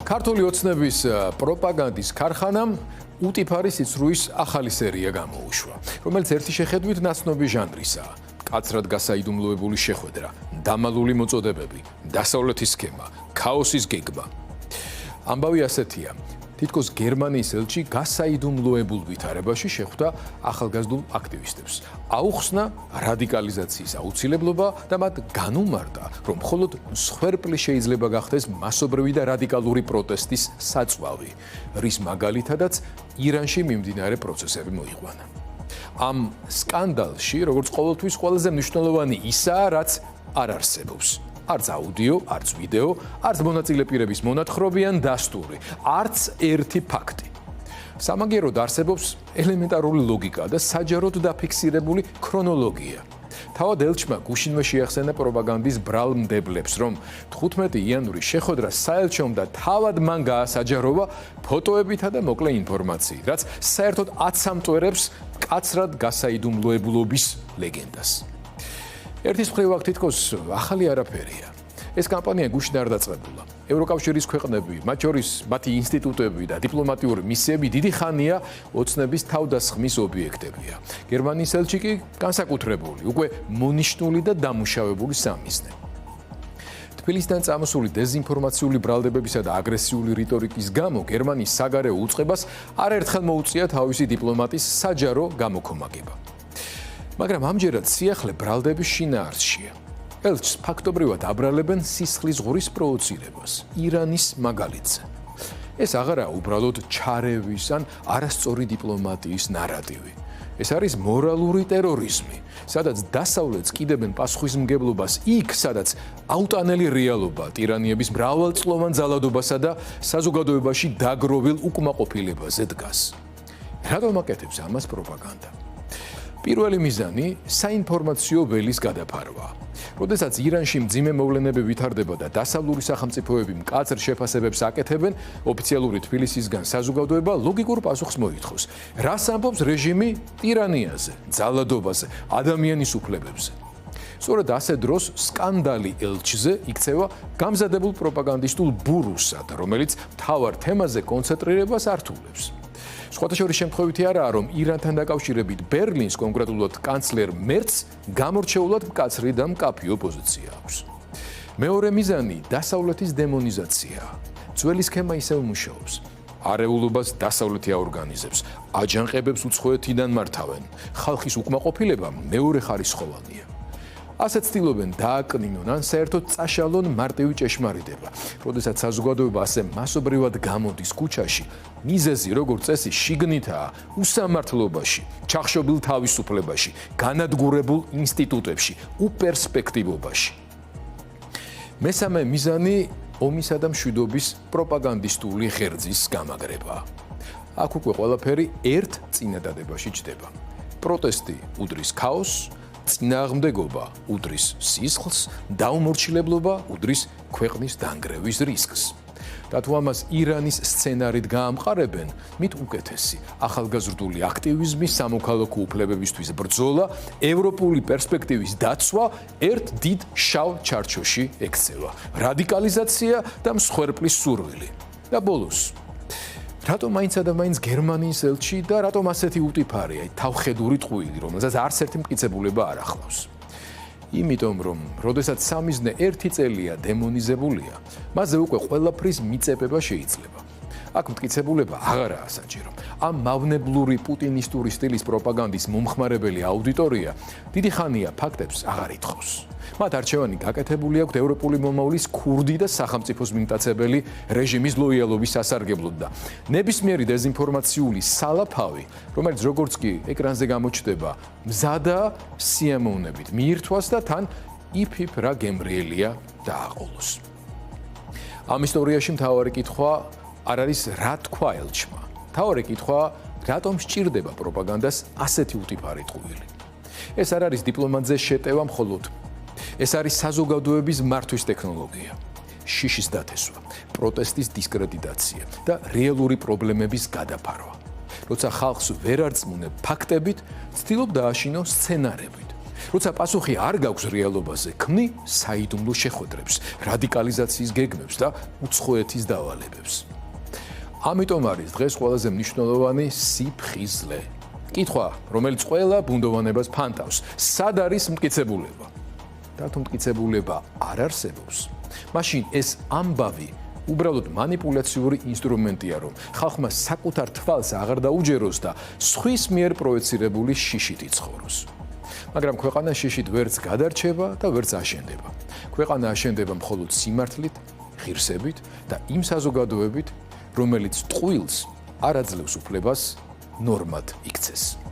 ქართული ოცნების პროპაგანდის ქარხანამ უტიფარი სიცრუის ახალი სერია გამოუშვა, რომელიც ერთი შეხედვით ნაცნობი ჟანრისაა. კაცრად გასაიდუმლოებული შეხვედრა, დამალული მოწოდებები, დასავლეთის სქემა, ქაოსის გეგმა. ამბავი ასეთია. თითქოს გერმანიის ელჩი გასაიდუმლოებულ ვითარებაში შეხვდა ახალგაზრდულ აქტივისტებს. აუხსნა რადიკალიზაციის აუცილებლობა და მათ განუმარტა, რომ მხოლოდ მსხვერპლი შეიძლება გახდეს მასობრივი და რადიკალური პროტესტის საწვავი, რის მაგალითადაც ირანში მიმდინარე პროცესები მოიყვანა. ამ სკანდალში, როგორც ყოველთვის, ყველაზე მნიშვნელოვანი ისაა, რაც არ არსებობს. არც აუდიო, არც ვიდეო, არც მონაწილე პირების მონათხრობი ან დასტური, არც ერთი ფაქტი. სამაგიეროდ არსებობს ელემენტარული ლოგიკა და საჯაროდ დაფიქსირებული ქრონოლოგია. თავად ელჩმა გუშინვე შეახსენა პროპაგანდის ბრალმდებლებს, რომ 15 იანვრის შეხვედრა საელჩომ და თავად მან გაასაჯაროვა ფოტოებითა და მოკლე ინფორმაციით, რაც საერთოდ აცამტვერებს კაცრად გასაიდუმლოებულობის ლეგენდას. ერთის მხრივ აქ თითქოს ახალი არაფერია. ეს კამპანია გუშინ არ დაწყებულა. ევროკავშირის ქვეყნები, მათ შორის მათი ინსტიტუტები და დიპლომატიური მისიები დიდი ხანია ოცნების თავდასხმის ობიექტებია. გერმანიის ელჩი კი განსაკუთრებული, უკვე მონიშნული და დამუშავებული სამიზნე. თბილისიდან წამოსული დეზინფორმაციული ბრალდებებისა და აგრესიული რიტორიკის გამო გერმანიის საგარეო უწყებას არაერთხელ მოუწია თავისი დიპლომატის საჯარო გამოქომაგება. მაგრამ ამჯერად სიახლე ბრალდების შინაარსშია. ელჩს ფაქტობრივად აბრალებენ სისხლის ღურის პროვოცირებას, ირანის მაგალითზე. ეს აღარაა უბრალოდ ჩარევის ან არასწორი დიპლომატიის ნარატივი. ეს არის მორალური ტერორიზმი, სადაც დასავლეთს კიდებენ პასუხისმგებლობას იქ, სადაც აუტანელი რეალობა ტირანიების მრავალწლოვან ძალადობასა და საზოგადოებაში დაგროვილ უკმაყოფილებაზე დგას. რატომ აკეთებს ამას პროპაგანდა? პირველი მიზანი საინფორმაციო ველის გადაფარვა. როდესაც ირანში მძიმე მოვლენები ვითარდება და დასავლური სახელმწიფოები მკაცრ შეფასებებს აკეთებენ, ოფიციალური თბილისისგან საზოგადოება ლოგიკურ პასუხს მოითხოვს. რას ამბობს რეჟიმი ტირანიაზე, ძალადობაზე, ადამიანის უფლებებზე? სწორედ ასე დროს სკანდალი ელჩზე იქცევა გამზადებულ პროპაგანდისტულ ბურუსად, რომელიც მთავარ თემაზე კონცენტრირებას ართულებს. სხვათა შორის შემთხვევითი არაა, რომ ირანთან დაკავშირებით ბერლინს, კონკრეტულად კანცლერ მერცს, გამორჩეულად მკაცრი და მკაფიო პოზიცია აქვს. მეორე მიზანი დასავლეთის დემონიზაციაა. ძველი სქემა ისევ მუშაობს. არეულობას დასავლეთი აორგანიზებს, აჯანყებებს უცხოეთიდან მართავენ. ხალხის უკმაყოფილება მეორე ხარისხოვანია. ასე ცდილობენ დააკნინონ ან საერთოდ წაშალონ მარტივი ჭეშმარიტება. როდესაც საზოგადოება ასე მასობრივად გამოდის ქუჩაში, მიზეზი როგორც წესი შიგნითაა, უსამართლობაში, ჩახშობილ თავისუფლებაში, განადგურებულ ინსტიტუტებში, უპერსპექტივობაში. მესამე მიზანი ომისა და მშვიდობის პროპაგანდისტული ღერძის გამაგრებაა. აქ უკვე ყველაფერი ერთ წინადადებაში ჯდება. პროტესტი უდრის ქაოსს, წინააღმდეგობა უდრის სისხლს, დაუმორჩილებლობა უდრის ქვეყნის დანგრევის რისკს. და თუ ამას ირანის სცენარით გაამყარებენ, მით უკეთესი ახალგაზრდული აქტივიზმი, სამოქალაქო უფლებებისთვის ბრძოლა, ევროპული პერსპექტივის დაცვა ერთ დიდ შავ ჩარჩოში ექცევა. რადიკალიზაცია და მსხვერპლის სურვილი. და ბოლოს რატომ მაინცა და მაინც გერმანიის ელჩი და რატომ ასეთი უტიფარია, თავხედური ტყუილი, რომელსაც არც ერთი მტკიცებულება არ ახლავს? იმიტომ რომ, როდესაც სამიზნე ერთი წელია დემონიზებულია, მასზე უკვე ყველაფრის მიწებება შეიძლება. აქ მტკიცებულება აღარაა საჭირო. ამ მავნებლური პუტინისტური სტილის პროპაგანდის მომხმარებელი აუდიტორია დიდი ხანია ფაქტებს აღარ ითხოვს. მათ არჩევანი გაკეთებული აქვთ ევროპული მომავლის ქურდი და სახელმწიფოს მიმტაცებელი რეჟიმის ლოიალობის სასარგებლოდ და ნებისმიერი დეზინფორმაციული სალაფავი, რომელიც როგორც კი ეკრანზე გამოჩნდება, მზადაა სიამოვნებით მიირთვას და თან იფიფ რა გემრიელია დააყოლოს. ამ ისტორიაში მთავარი კითხვა არ არის რა თქვა ელჩმა. მთავარი კითხვა რატომ სჭირდება პროპაგანდას ასეთი უტიფარი ტყუილი. ეს არ არის დიპლომატზე შეტევა მხოლოდ. ეს არის საზოგადოების მართვის ტექნოლოგია, შიშის დათესვა, პროტესტის დისკრედიტაცია და რეალური პრობლემების გადაფარვა. როცა ხალხს ვერ არწმუნებ ფაქტებით, ცდილობ დააშინო სცენარებით. როცა პასუხი არ გაქვს რეალობაზე, ქმნი საიდუმლო შეხვედრებს, რადიკალიზაციის გეგმებს და უცხოეთის დავალებებს. ამიტომ არის დღეს ყველაზე მნიშვნელოვანი სიფხიზლე. კითხვა, რომელიც ყველა ბუნდოვანებას ფანტავს, სად არის მტკიცებულება? და თუ მტკიცებულება არ არსებობს, მაშინ ეს ამბავი უბრალოდ манипуляციური ინსტრუმენტია, რომ ხალხმა საკუთარ თვალს აღარ დაუჯეროს და სხვის მიერ პროეცირებული შიშით იცხოვროს. მაგრამ ქვეყანა შიშით ვერც გადარჩება და ვერც აშენდება. ქვეყანა აშენდება მხოლოდ სიმართლით, ღირსებით და იმ საზოგადოებით, რომელიც ტყუილს არ აძლევს უფლებას ნორმად იქცეს.